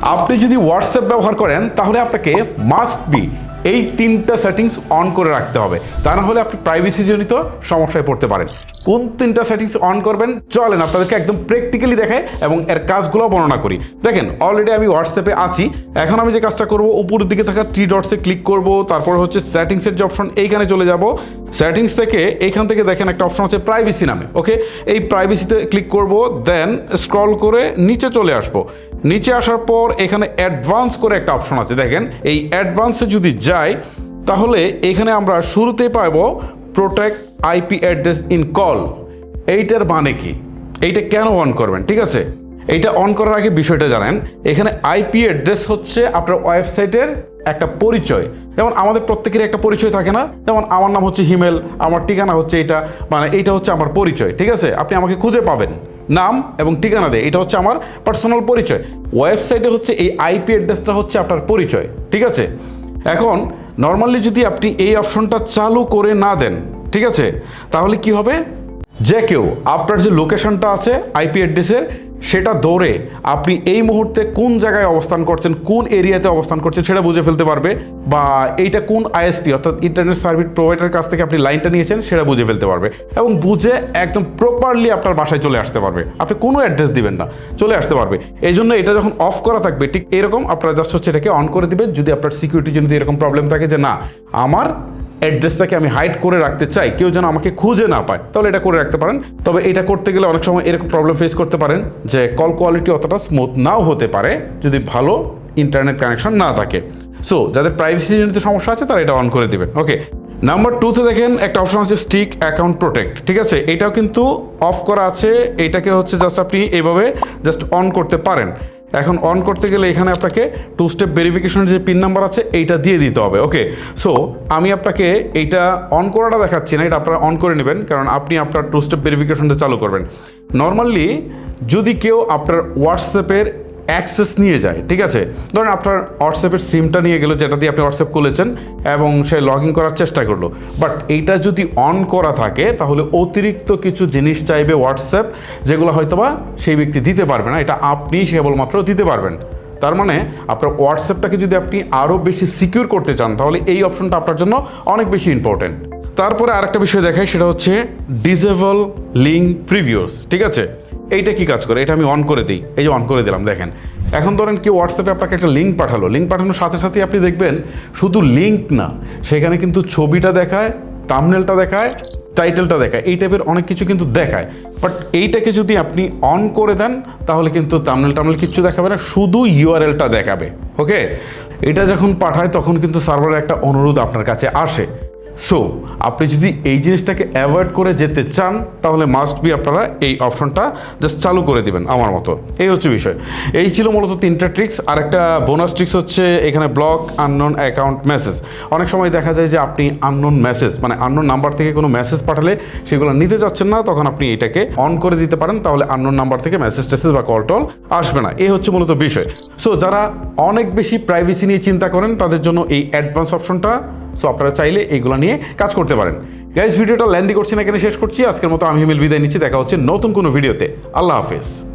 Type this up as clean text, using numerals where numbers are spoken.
আপনি যদি হোয়াটসঅ্যাপ ব্যবহার করেন তাহলে আপনাকে মাস্ট বি এই 3টা সেটিংস অন করে রাখতে হবে, তা না হলে আপনি প্রাইভেসি জনিত সমস্যায় পড়তে পারেন। কোন 3টা সেটিংস অন করবেন চলেন আপনাদেরকে একদম প্র্যাকটিক্যালি দেখাই এবং এর কাজগুলো বর্ণনা করি। দেখেন অলরেডি আমি হোয়াটসঅ্যাপে আছি। এখন আমি যে কাজটা করব, উপরের দিকে থাকা 3 ডটসে ক্লিক করব, তারপর হচ্ছে সেটিংসের যে অপশন এইখানে চলে যাব। সেটিংস থেকে এইখান থেকে দেখেন একটা অপশন আছে প্রাইভেসি নামে, ওকে। এই প্রাইভেসিতে ক্লিক করব, দেন স্ক্রল করে নিচে চলে আসবো। নিচে আসার পর এখানে অ্যাডভান্স করে একটা অপশন আছে, দেখেন এই অ্যাডভান্সে যদি যাই তাহলে এখানে আমরা শুরুতেই পাবো protect IP address in call. এইটার মানে কি, এইটা কেন অন করবেন, ঠিক আছে। এইটা অন করার আগে বিষয়টা জানেন, এখানে আইপি অ্যাড্রেস হচ্ছে আপনার ওয়েবসাইটের একটা পরিচয়। যেমন আমাদের প্রত্যেকেরই একটা পরিচয় থাকে না, যেমন আমার নাম হচ্ছে হিমেল, আমার ঠিকানা হচ্ছে এইটা, মানে এইটা হচ্ছে আমার পরিচয়, ঠিক আছে। আপনি আমাকে খুঁজে পাবেন নাম এবং ঠিকানা দেয়, এটা হচ্ছে আমার পার্সোনাল পরিচয়। ওয়েবসাইটে হচ্ছে এই আইপি অ্যাড্রেসটা হচ্ছে আপনার পরিচয়, ঠিক আছে। এখন নর্মালি যদি আপনি এই অপশনটা চালু করে না দেন, ঠিক আছে, তাহলে কি হবে, যে কেউ আপনার যে লোকেশনটা আছে আইপি অ্যাড্রেসের সেটা ধরে আপনি এই মুহূর্তে কোন জায়গায় অবস্থান করছেন, কোন এরিয়াতে অবস্থান করছেন সেটা বুঝে ফেলতে পারবে, বা এইটা কোন আইএসপি অর্থাৎ ইন্টারনেট সার্ভিস প্রোভাইডারের কাছ থেকে আপনি লাইনটা নিয়েছেন সেটা বুঝে ফেলতে পারবে, এবং বুঝে একদম প্রপারলি আপনার বাসায় চলে আসতে পারবে। আপনি কোনো অ্যাড্রেস দিবেন না, চলে আসতে পারবে। এই জন্য এটা যখন অফ করা থাকবে ঠিক এরকম আপনারা জাস্ট হচ্ছে এটাকে অন করে দিবেন। যদি আপনার সিকিউরিটির জন্য এরকম প্রবলেম থাকে যে না আমার অ্যাড্রেসটাকে আমি হাইড করে রাখতে চাই, কেউ যেন আমাকে খুঁজে না পায়, তাহলে এটা করে রাখতে পারেন। তবে এটা করতে গেলে অনেক সময় এরকম প্রবলেম ফেস করতে পারেন যে কল কোয়ালিটি অতটা স্মুথ নাও হতে পারে যদি ভালো ইন্টারনেট কানেকশন না থাকে। সো যাদের প্রাইভেসি জনিত সমস্যা আছে তারা এটা অন করে দিবেন, ওকে। নাম্বার 2তে দেখেন একটা অপশন আছে স্টিক অ্যাকাউন্ট প্রোটেক্ট, ঠিক আছে। এটাও কিন্তু অফ করা আছে, এটাকে হচ্ছে জাস্ট আপনি এইভাবে জাস্ট অন করতে পারেন। এখন অন করতে গেলে এখানে আপনাকে 2 স্টেপ ভেরিফিকেশনের যে পিন নাম্বার আছে এইটা দিয়ে দিতে হবে, ওকে। সো আমি আপনাকে এইটা অন করাটা দেখাচ্ছি না, এটা আপনারা অন করে নেবেন, কারণ আপনি আপনার 2 স্টেপ ভেরিফিকেশনটা চালু করবেন। নর্মালি যদি কেউ আপনার হোয়াটসঅ্যাপের অ্যাক্সেস নিয়ে যায়, ঠিক আছে, ধরেন আপনার হোয়াটসঅ্যাপের সিমটা নিয়ে গেলো যেটা দিয়ে আপনি হোয়াটসঅ্যাপ খুলেছেন এবং সে লগ ইন করার চেষ্টা করলো, বাট এইটা যদি অন করা থাকে তাহলে অতিরিক্ত কিছু জিনিস চাইবে হোয়াটসঅ্যাপ, যেগুলো হয়তোবা সেই ব্যক্তি দিতে পারবে না, এটা আপনি কেবলমাত্র দিতে পারবেন। তার মানে আপনার হোয়াটসঅ্যাপটাকে যদি আপনি আরও বেশি সিকিউর করতে চান তাহলে এই অপশনটা আপনার জন্য অনেক বেশি ইম্পর্টেন্ট। তারপরে আরেকটা বিষয় দেখাই, সেটা হচ্ছে ডিসেবল লিঙ্ক প্রিভিউস, ঠিক আছে। এইটা কি কাজ করে, এটা আমি অন করে দিই, এই যে অন করে দিলাম। দেখেন এখন ধরেন কেউ হোয়াটসঅ্যাপে আপনাকে একটা লিঙ্ক পাঠালো, লিঙ্ক পাঠানোর সাথে সাথে আপনি দেখবেন শুধু লিঙ্ক না, সেখানে কিন্তু ছবিটা দেখায়, থাম্বনেলটা দেখায়, টাইটেলটা দেখায়, এই টাইপের অনেক কিছু কিন্তু দেখায়। বাট এইটাকে যদি আপনি অন করে দেন তাহলে কিন্তু থাম্বনেল কিচ্ছু দেখাবে না, শুধু ইউআরএলটা দেখাবে, ওকে। এটা যখন পাঠায় তখন কিন্তু সার্ভারের একটা অনুরোধ আপনার কাছে আসে। সো আপনি যদি এই জিনিসটাকে অ্যাভয়েড করে যেতে চান তাহলে মাস্ট বি আপনারা এই অপশনটা জাস্ট চালু করে দিবেন আমার মতো। এই হচ্ছে বিষয়। এই ছিল মূলত 3টা ট্রিক্স। আর একটা বোনাস ট্রিক্স হচ্ছে এখানে ব্লক আননোন অ্যাকাউন্ট মেসেজ। অনেক সময় দেখা যায় যে আপনি আননোন মেসেজ মানে আননোন নাম্বার থেকে কোনো মেসেজ পাঠালে সেগুলো নিতে যাচ্ছেন না, তখন আপনি এটাকে অন করে দিতে পারেন, তাহলে আননোন নাম্বার থেকে মেসেজ টেসেজ বা কল টল আসবে না। এই হচ্ছে মূলত বিষয়। সো যারা অনেক বেশি প্রাইভেসি নিয়ে চিন্তা করেন তাদের জন্য এই অ্যাডভান্স অপশনটা, সো আপনারা চাইলে এইগুলো নিয়ে কাজ করতে পারেন। গাইস ভিডিওটা লেন্দি করছি না, এখানে শেষ করছি। আজকের মতো আমি হিমেল বিদায় নিচ্ছি, দেখা হচ্ছে নতুন কোনো ভিডিওতে। আল্লাহ হাফেজ।